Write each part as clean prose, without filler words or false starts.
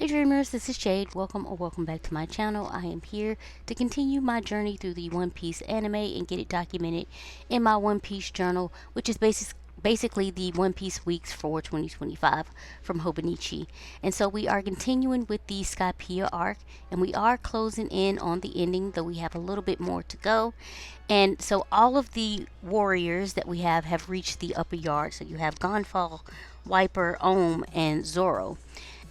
Hey Dreamers, this is Jade. Welcome or welcome back to my channel. I am here to continue my journey through the One Piece anime and get it documented in my One Piece journal, which is basically the One Piece weeks for 2025 from Hobonichi. And so we are continuing with the Skypia Arc, and we are closing in on the ending, though we have a little bit more to go. And so all of the warriors that we have reached the upper yard. So you have Gonfall, Wiper, Ohm, and Zoro,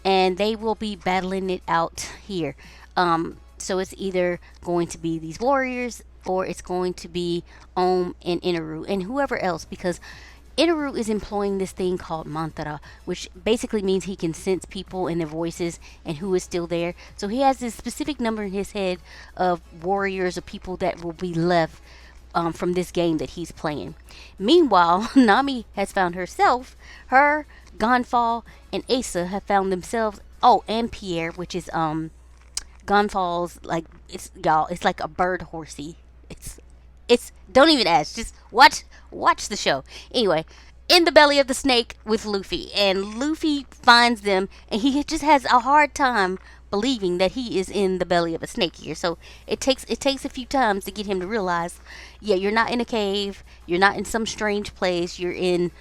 and they will be battling it out here. So it's either going to be these warriors or it's going to be Om and Inaru and whoever else, because Inaru is employing this thing called mantra, which basically means he can sense people and their voices and who is still there. So he has this specific number in his head of warriors or people that will be left from this game that he's playing. Meanwhile, Nami has found herself, her, Gonfall, and Asa have found themselves. Oh, and Pierre, which is Gonfall's, like, it's y'all. It's like a bird horsey. It's don't even ask. Just watch the show. Anyway, in the belly of the snake with Luffy, and Luffy finds them, and he just has a hard time believing that he is in the belly of a snake here. So it takes a few times to get him to realize, yeah, you're not in a cave, you're not in some strange place, you're in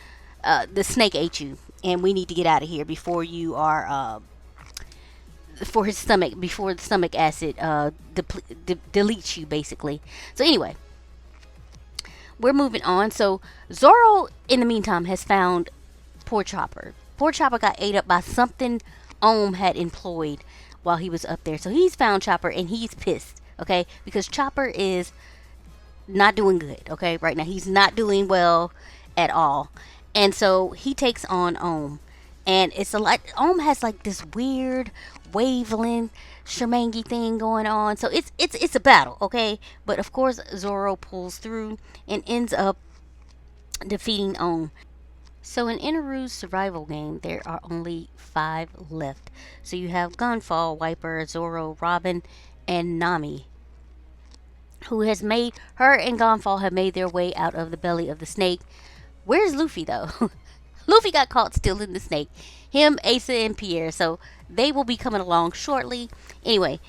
the snake ate you, and we need to get out of here before you are before the stomach acid deletes you, basically. So anyway, we're moving on. So Zoro, in the meantime, has found poor Chopper. Poor Chopper got ate up by something Ohm had employed while he was up there. So he's found Chopper and he's pissed, okay? Because Chopper is not doing good, okay? Right now, he's not doing well at all. And so he takes on Ohm. And it's Ohm has like this weird wavelength Shemangi thing going on. So it's a battle, okay? But of course Zoro pulls through and ends up defeating Ohm. So in Inaru's survival game, there are only 5 left. So you have Gunfall, Wiper, Zoro, Robin, and Nami, who has made her and Gunfall have made their way out of the belly of the snake. Where's Luffy though? Luffy got caught still in the snake. Him, Asa, and Pierre. So they will be coming along shortly. Anyway,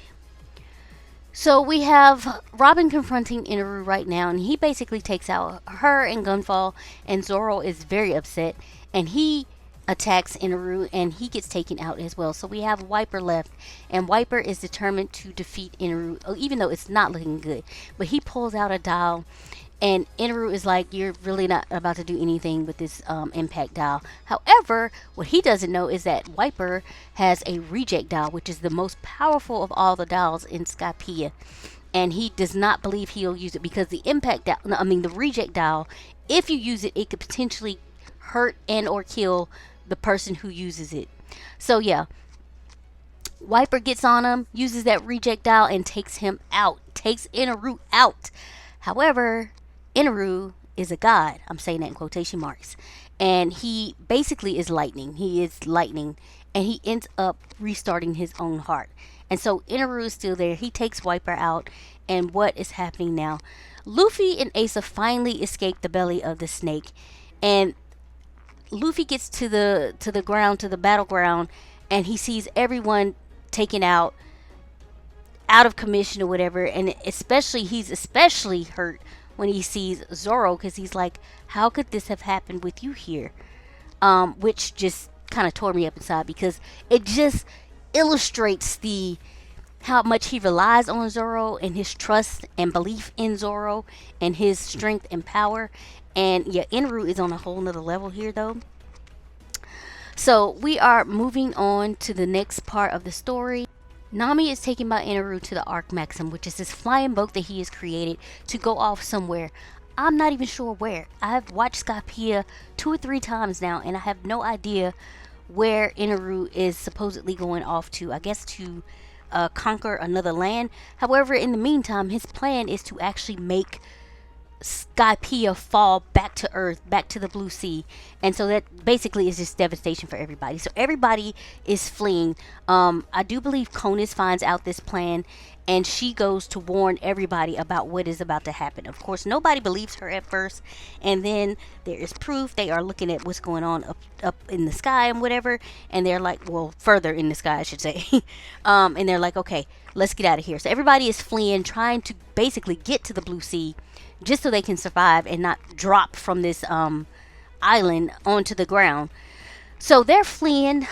so we have Robin confronting Inaru right now, and he basically takes out her and Gunfall, and Zoro is very upset, and he attacks Inaru, and he gets taken out as well. So we have Wiper left, and Wiper is determined to defeat Inaru, even though it's not looking good. But he pulls out a dial, and Inaru is like, you're really not about to do anything with this impact dial. However, what he doesn't know is that Wiper has a reject dial, which is the most powerful of all the dials in Skypia. And he does not believe he'll use it because the impact dial, no, I mean the reject dial, if you use it, it could potentially hurt and or kill the person who uses it. So yeah, Wiper gets on him, uses that reject dial, and takes him out. Takes Inaru out. However, Inaru is a god. I'm saying that in quotation marks. And he basically is lightning. He is lightning. And he ends up restarting his own heart. And so Inaru is still there. He takes Wiper out. And what is happening now? Luffy and Asa finally escape the belly of the snake. And Luffy gets to the ground, to the battleground, and he sees everyone taken out of commission or whatever. And he's especially hurt when he sees Zoro, because he's like, how could this have happened with you here? Which just kind of tore me up inside, because it just illustrates how much he relies on Zoro and his trust and belief in Zoro and his strength and power. And yeah, Inaru is on a whole nother level here though. So we are moving on to the next part of the story. Nami is taken by Inaru to the Arc Maxim, which is this flying boat that he has created to go off somewhere. I'm not even sure where. I've watched Skypia 2 or 3 times now, and I have no idea where Inaru is supposedly going off to. I guess to conquer another land. However, in the meantime, his plan is to actually make Skypia fall back to Earth, back to the blue sea. And so that basically is just devastation for everybody. So everybody is fleeing. I do believe Conus finds out this plan, and she goes to warn everybody about what is about to happen. Of course, nobody believes her at first, and then there is proof. They are looking at what's going on up in the sky and whatever, and they're like, well, further in the sky, I should say. And they're like, okay, let's get out of here. So everybody is fleeing, trying to basically get to the blue sea, just so they can survive and not drop from this island onto the ground. So they're fleeing.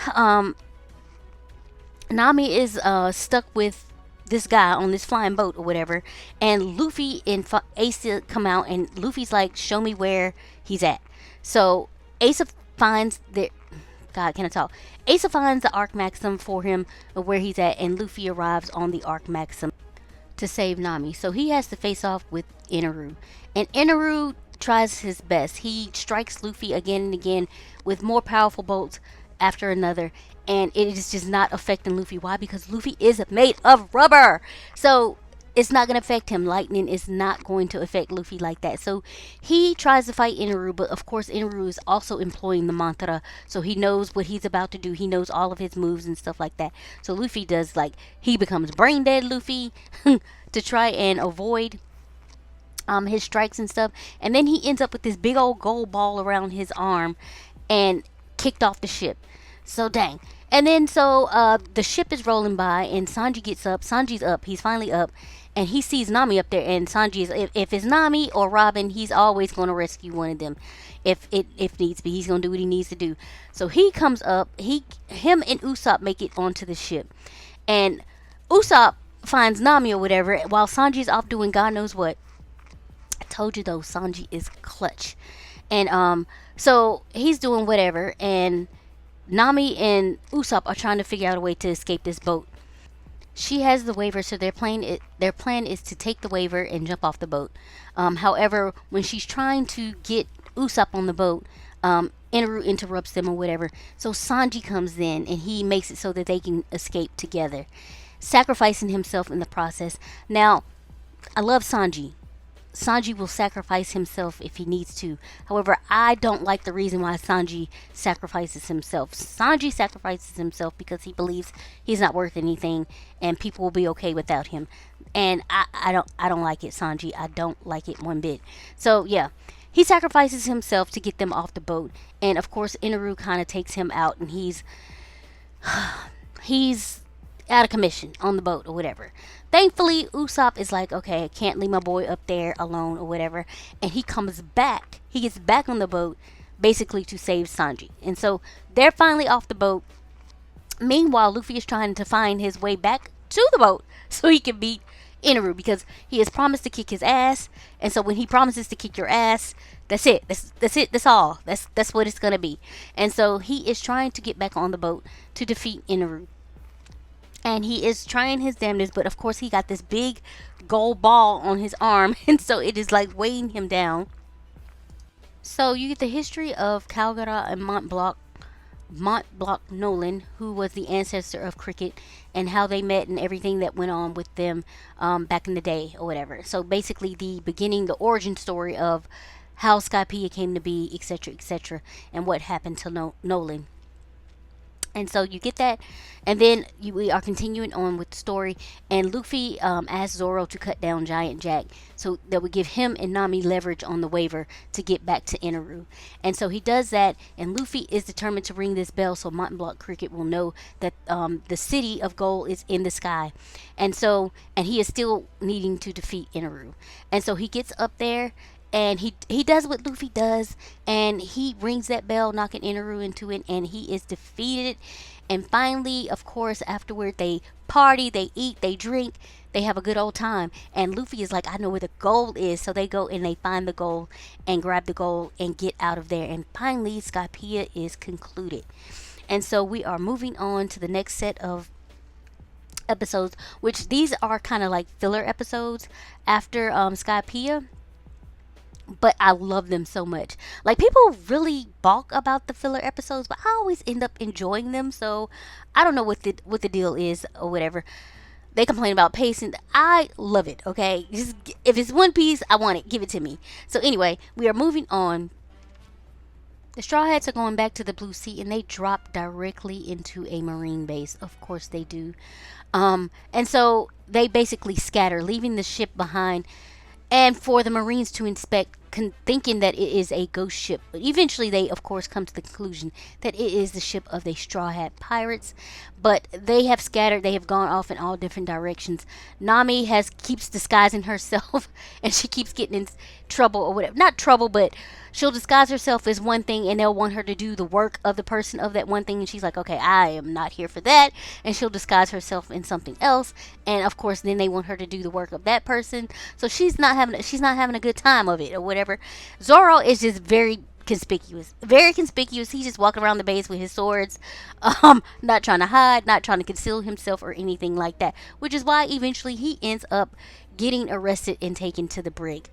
Nami is stuck with this guy on this flying boat or whatever, and Luffy and Asa come out, and Luffy's like, show me where he's at. So Asa finds the God, can I talk? Asa finds the Arc Maxim for him of where he's at, and Luffy arrives on the Arc Maxim to save Nami. So he has to face off with Inaru. And Inaru tries his best. He strikes Luffy again and again with more powerful bolts after another. And it is just not affecting Luffy. Why? Because Luffy is made of rubber. So it's not going to affect him. Lightning is not going to affect Luffy like that. So he tries to fight Inaru, but of course Inaru is also employing the mantra, so he knows what he's about to do. He knows all of his moves and stuff like that. So Luffy does, like, he becomes brain dead Luffy to try and avoid his strikes and stuff. And then he ends up with this big old gold ball around his arm and kicked off the ship. So dang. And then so the ship is rolling by, and Sanji gets up. Sanji's up. He's finally up. And he sees Nami up there, and Sanji is, if it's Nami or Robin, he's always going to rescue one of them, if needs be. He's going to do what he needs to do. So he comes up. Him and Usopp make it onto the ship, and Usopp finds Nami or whatever, while Sanji's off doing God knows what. I told you though, Sanji is clutch, and so he's doing whatever, and Nami and Usopp are trying to figure out a way to escape this boat. She has the waiver, so their plan is to take the waiver and jump off the boat. However, when she's trying to get Usopp on the boat, Inaru interrupts them or whatever. So Sanji comes in, and he makes it so that they can escape together, sacrificing himself in the process. Now, I love Sanji. Sanji will sacrifice himself if he needs to. However, I don't like the reason why Sanji sacrifices himself. Sanji sacrifices himself because he believes he's not worth anything and people will be okay without him. And I don't like it, Sanji. I don't like it one bit. So yeah, he sacrifices himself to get them off the boat. And of course, Inaru kind of takes him out, and he's out of commission on the boat or whatever. Thankfully, Usopp is like, okay, I can't leave my boy up there alone or whatever. And he comes back. He gets back on the boat basically to save Sanji. And so they're finally off the boat. Meanwhile, Luffy is trying to find his way back to the boat so he can beat Inaru, because he has promised to kick his ass. And so when he promises to kick your ass, that's it. That's it. That's all. That's what it's going to be. And so he is trying to get back on the boat to defeat Inaru. And he is trying his damnedest, but of course he got this big gold ball on his arm, and so it is like weighing him down. So you get the history of Calgara and Mont Blanc Nolan, who was the ancestor of Cricket, and how they met and everything that went on with them back in the day or whatever. So basically the beginning, the origin story of how Skypia came to be, etc., and what happened to Nolan. And so you get that, and then we are continuing on with the story, and Luffy asks Zoro to cut down Giant Jack so that would give him and Nami leverage on the waiver to get back to Inaru. And so he does that, and Luffy is determined to ring this bell so Mont Blanc Cricket will know that the city of gold is in the sky. And he is still needing to defeat Inaru. And so he gets up there, and he does what Luffy does, and he rings that bell, knocking Inaru into it, and he is defeated. And finally, of course, afterward, they party, they eat, they drink, they have a good old time. And Luffy is like, I know where the gold is. So they go and they find the gold and grab the gold and get out of there. And finally, Skypia is concluded. And so we are moving on to the next set of episodes, which these are kind of like filler episodes after Skypia. But I love them so much. Like, people really balk about the filler episodes, but I always end up enjoying them. So I don't know what the deal is or whatever. They complain about pacing. I love it, okay? Just if it's One Piece, I want it. Give it to me. So anyway, we are moving on. The Straw Hats are going back to the Blue Sea and they drop directly into a marine base. Of course they do. And so they basically scatter, leaving the ship behind and for the Marines to inspect, thinking that it is a ghost ship. But eventually, they, of course, come to the conclusion that it is the ship of the Straw Hat Pirates. But they have scattered. They have gone off in all different directions. Nami keeps disguising herself, and she keeps getting in trouble or whatever. Not trouble, but she'll disguise herself as one thing, and they'll want her to do the work of the person of that one thing. And she's like, okay, I am not here for that. And she'll disguise herself in something else. And of course, then they want her to do the work of that person. So she's not having a good time of it or whatever. Zoro is just very conspicuous. Very conspicuous. He's just walking around the base with his swords, not trying to hide, not trying to conceal himself or anything like that. Which is why eventually he ends up getting arrested and taken to the brig.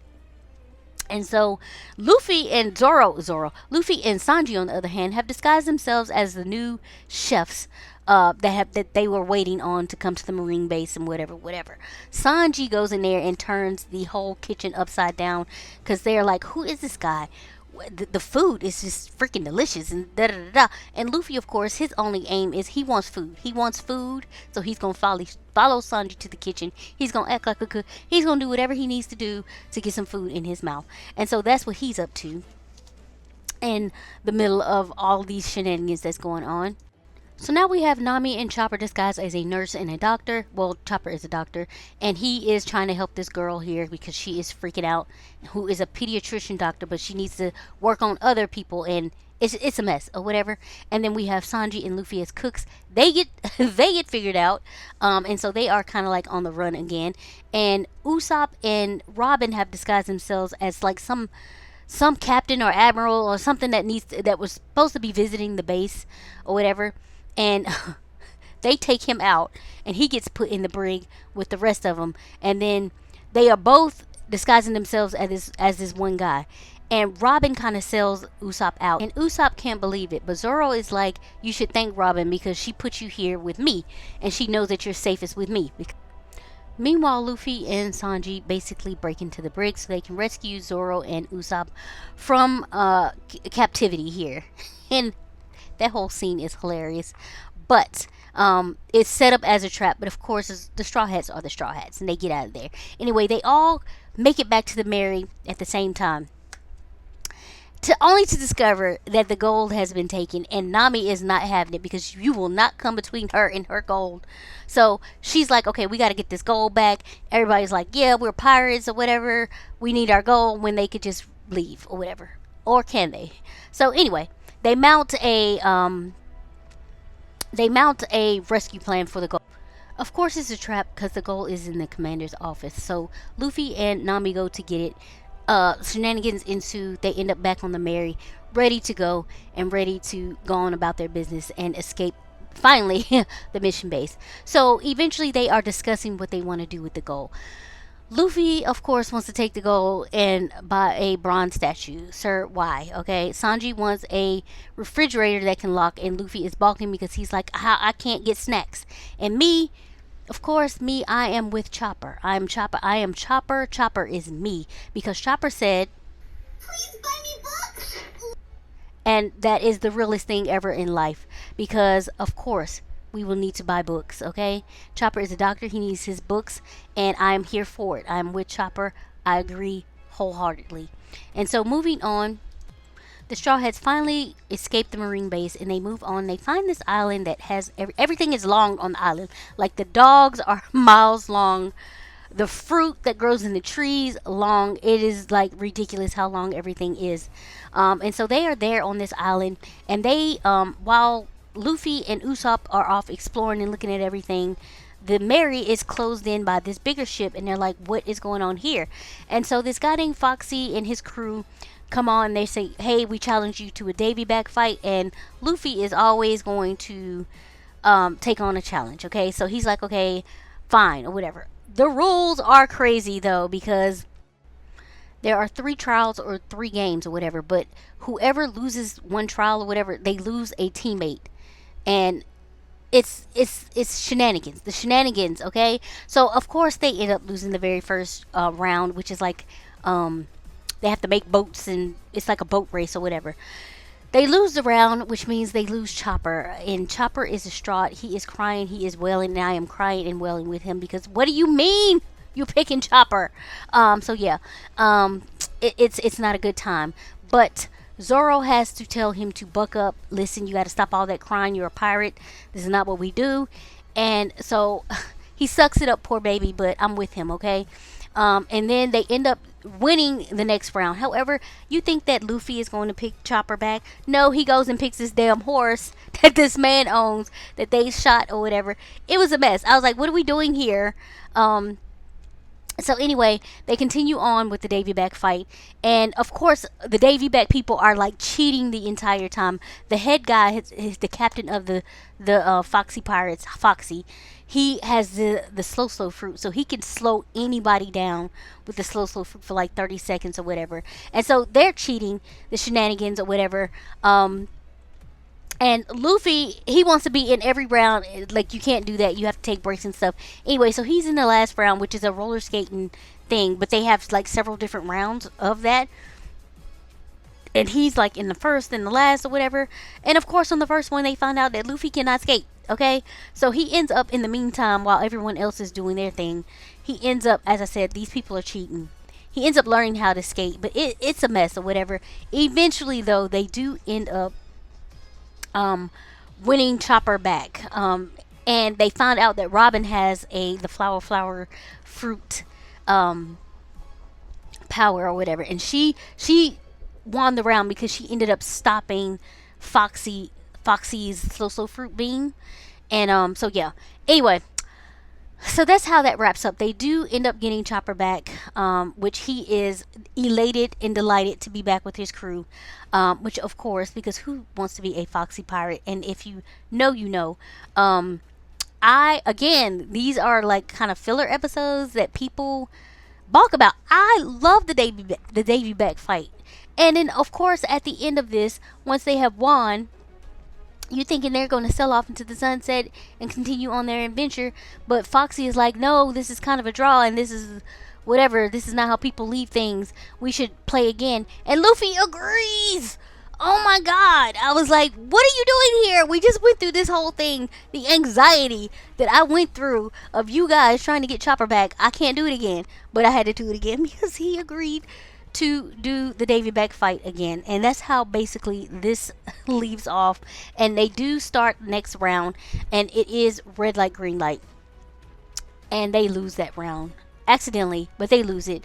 And so Luffy and Luffy and Sanji, on the other hand, have disguised themselves as the new chefs that they were waiting on to come to the marine base and whatever. Sanji goes in there and turns the whole kitchen upside down because they're like, "Who is this guy? The food is just freaking delicious," and da da da da. And Luffy, of course, his only aim is he wants food. He wants food, so he's gonna follow Sanji to the kitchen. He's gonna act like a cook. He's gonna do whatever he needs to do to get some food in his mouth. And so that's what he's up to in the middle of all these shenanigans that's going on. So now we have Nami and Chopper disguised as a nurse and a doctor. Well, Chopper is a doctor, and he is trying to help this girl here because she is freaking out, who is a pediatrician doctor, but she needs to work on other people, and it's a mess or whatever. And then we have Sanji and Luffy as cooks. They get they get figured out, and so they are kind of like on the run again. And Usopp and Robin have disguised themselves as like some captain or admiral or something that was supposed to be visiting the base or whatever. And they take him out, and he gets put in the brig with the rest of them. And then they are both disguising themselves as this one guy. And Robin kind of sells Usopp out, and Usopp can't believe it. But Zoro is like, "You should thank Robin because she put you here with me, and she knows that you're safest with me." Meanwhile, Luffy and Sanji basically break into the brig so they can rescue Zoro and Usopp from captivity here. And that whole scene is hilarious. But it's set up as a trap. But of course, the Straw Hats are the Straw Hats. And they get out of there. Anyway, they all make it back to the Mary at the same time. Only to discover that the gold has been taken. And Nami is not having it because you will not come between her and her gold. So she's like, okay, we got to get this gold back. Everybody's like, yeah, we're pirates or whatever. We need our gold, when they could just leave or whatever. Or can they? So anyway. They mount a rescue plan for the gold. Of course, it's a trap because the gold is in the commander's office. So Luffy and Nami go to get it. Shenanigans ensue. They end up back on the Mary, ready to go and ready to go on about their business and escape. Finally, the mission base. So eventually, they are discussing what they want to do with the gold. Luffy, of course, wants to take the gold and buy a bronze statue. Sir, why? Okay. Sanji wants a refrigerator that can lock, and Luffy is balking because he's like, I can't get snacks. And me, of course, I am with Chopper. I am Chopper. Chopper is me. Because Chopper said, "Please buy me books." And that is the realest thing ever in life. Because, of course, we will need to buy books, okay? Chopper is a doctor. He needs his books, and I'm here for it. I'm with Chopper. I agree wholeheartedly. And so moving on, the Straw Hats finally escape the marine base, and they move on. They find this island that has everything is long on the island. Like the dogs are miles long. The fruit that grows in the trees long. It is like ridiculous how long everything is. And so they are there on this island, and they while Luffy and Usopp are off exploring and looking at everything, the Mary is closed in by this bigger ship, and they're like, what is going on here? And so this guy named Foxy and his crew come on. They say, hey, we challenge you to a Davy back fight, and Luffy is always going to take on a challenge. Okay, so he's like, okay, fine or whatever. The rules are crazy though, because there are 3 trials or 3 games or whatever, but whoever loses one trial or whatever, they lose a teammate. And it's shenanigans, the shenanigans. Okay, so of course they end up losing the very first round, which is like they have to make boats and it's like a boat race or whatever. They lose the round, which means they lose Chopper. And Chopper is distraught. He is crying. He is wailing. And I am crying and wailing with him because what do you mean you picking Chopper? So yeah, it's not a good time. But Zoro has to tell him to buck up. Listen, you got to stop all that crying. You're a pirate. This is not what we do. And so he sucks it up, poor baby. But I'm with him, okay? And then they end up winning the next round. However, you think that Luffy is going to pick Chopper back? No, he goes and picks this damn horse that this man owns that they shot or whatever. It was a mess. I was like, what are we doing here? So anyway, they continue on with the Davy back fight, and of course, the Davy back people are like cheating the entire time. The head guy is the captain of the Foxy Pirates, Foxy. He has the slow fruit, so he can slow anybody down with the slow fruit for like 30 seconds or whatever. And so they're cheating the shenanigans or whatever. And Luffy, he wants to be in every round. Like, you can't do that. You have to take breaks and stuff. Anyway, so he's in the last round, which is a roller skating thing. But they have, like, several different rounds of that. And he's, like, in the first and the last or whatever. And, of course, on the first one, they find out that Luffy cannot skate. Okay? So he ends up, in the meantime, while everyone else is doing their thing, he ends up, as I said, these people are cheating. He ends up learning how to skate. But it's a mess or whatever. Eventually, though, they do end up winning Chopper back. And they found out that Robin has the flower fruit power or whatever, and she won the round because she ended up stopping Foxy's slow fruit beam. And so yeah. Anyway, so that's how that wraps up. They do end up getting Chopper back, which he is elated and delighted to be back with his crew. Which, of course, because who wants to be a foxy pirate? And if you know, you know. These are like kind of filler episodes that people balk about. I love the Davy back fight. And then, of course, at the end of this, once they have won, you thinking they're going to sail off into the sunset and continue on their adventure, but Foxy is like, no, this is kind of a draw, and this is whatever, this is not how people leave things, we should play again. And Luffy agrees. Oh my god, I was like, what are you doing here? We just went through this whole thing, the anxiety that I went through of you guys trying to get Chopper back. I can't do it again, but I had to do it again because he agreed to do the Davy back fight again. And that's how basically this leaves off. And they do start next round, and it is red light, green light, and they lose that round accidentally, but they lose it.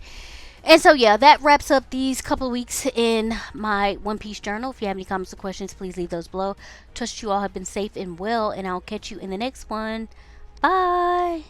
And so yeah, that wraps up these couple of weeks in my One Piece journal. If you have any comments or questions, please leave those below. Trust you all have been safe and well, and I'll catch you in the next one. Bye.